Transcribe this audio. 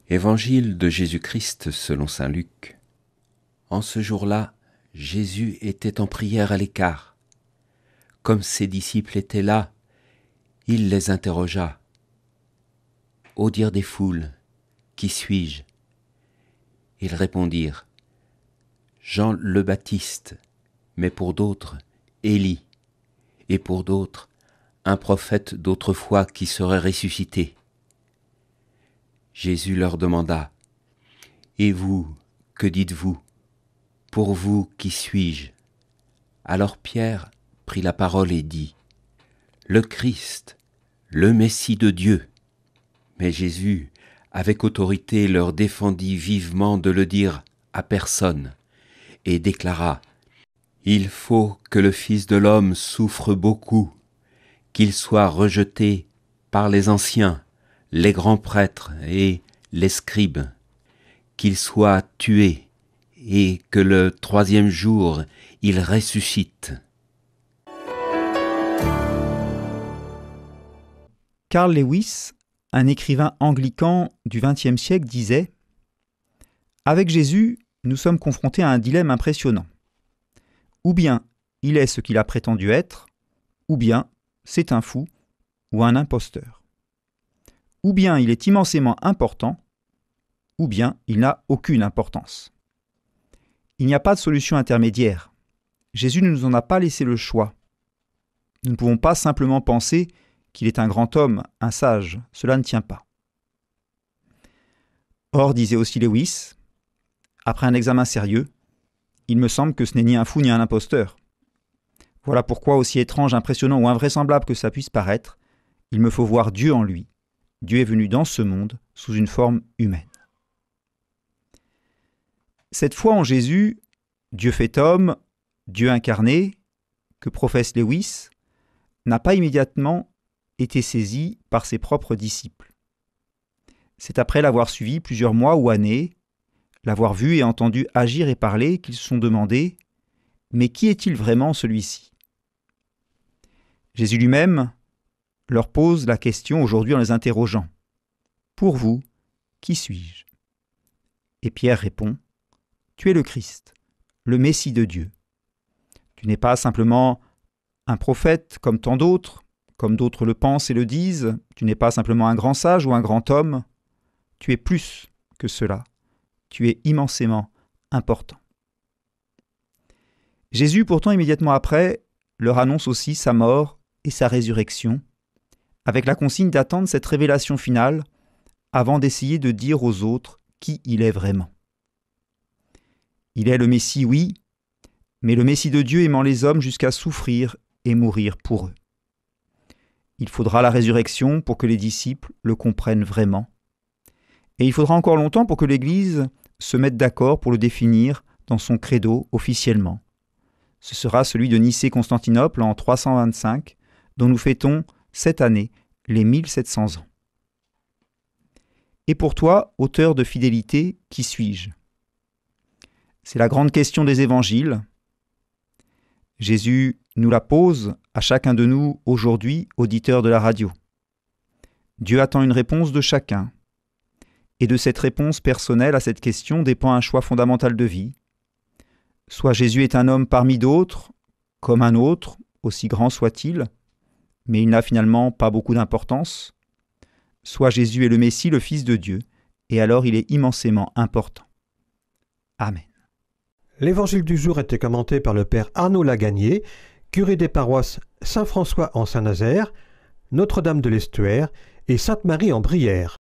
Évangile de Jésus-Christ selon saint Luc. En ce jour-là, Jésus était en prière à l'écart. Comme ses disciples étaient là, il les interrogea. Au dire des foules, qui suis-je ? Ils répondirent, Jean le Baptiste, mais pour d'autres, Élie, et pour d'autres, un prophète d'autrefois qui serait ressuscité. Jésus leur demanda, Et vous, que dites-vous ? Pour vous, qui suis-je ? Alors Pierre prit la parole et dit, Le Christ, le Messie de Dieu. Mais Jésus, avec autorité, leur défendit vivement de le dire à personne, et déclara, Il faut que le Fils de l'homme souffre beaucoup, qu'il soit rejeté par les anciens, les grands prêtres et les scribes, qu'il soit tué et que le troisième jour il ressuscite. Carl Lewis, un écrivain anglican du XXe siècle, disait « Avec Jésus, nous sommes confrontés à un dilemme impressionnant. Ou bien il est ce qu'il a prétendu être, ou bien c'est un fou ou un imposteur. Ou bien il est immensément important, ou bien il n'a aucune importance. Il n'y a pas de solution intermédiaire. Jésus ne nous en a pas laissé le choix. Nous ne pouvons pas simplement penser qu'il est un grand homme, un sage. Cela ne tient pas. Or, disait aussi Lewis, après un examen sérieux, il me semble que ce n'est ni un fou ni un imposteur. Voilà pourquoi, aussi étrange, impressionnant ou invraisemblable que ça puisse paraître, il me faut voir Dieu en lui. Dieu est venu dans ce monde sous une forme humaine. Cette foi en Jésus, Dieu fait homme, Dieu incarné, que professe Lewis, n'a pas immédiatement été saisie par ses propres disciples. C'est après l'avoir suivi plusieurs mois ou années, l'avoir vu et entendu agir et parler, qu'ils se sont demandé « Mais qui est-il vraiment celui-ci » Jésus lui-même leur pose la question aujourd'hui en les interrogeant. « Pour vous, qui suis-je » Et Pierre répond « Tu es le Christ, le Messie de Dieu. Tu n'es pas simplement un prophète comme tant d'autres, comme d'autres le pensent et le disent. Tu n'es pas simplement un grand sage ou un grand homme. Tu es plus que cela. Tu es immensément important. » Jésus, pourtant, immédiatement après, leur annonce aussi sa mort et sa résurrection, avec la consigne d'attendre cette révélation finale avant d'essayer de dire aux autres qui il est vraiment. Il est le Messie, oui, mais le Messie de Dieu aimant les hommes jusqu'à souffrir et mourir pour eux. Il faudra la résurrection pour que les disciples le comprennent vraiment. Et il faudra encore longtemps pour que l'Église se mette d'accord pour le définir dans son credo officiellement. Ce sera celui de Nicée-Constantinople en 325, dont nous fêtons cette année les 1700 ans. Et pour toi, auteur de fidélité, qui suis-je ? C'est la grande question des évangiles. Jésus nous la pose à chacun de nous aujourd'hui, auditeurs de la radio. Dieu attend une réponse de chacun. Et de cette réponse personnelle à cette question dépend un choix fondamental de vie. Soit Jésus est un homme parmi d'autres, comme un autre, aussi grand soit-il, mais il n'a finalement pas beaucoup d'importance. Soit Jésus est le Messie, le Fils de Dieu, et alors il est immensément important. Amen. L'évangile du jour était commenté par le père Arnaud Lagagné, curé des paroisses Saint-François en Saint-Nazaire, Notre-Dame de l'Estuaire et Sainte-Marie en Brière.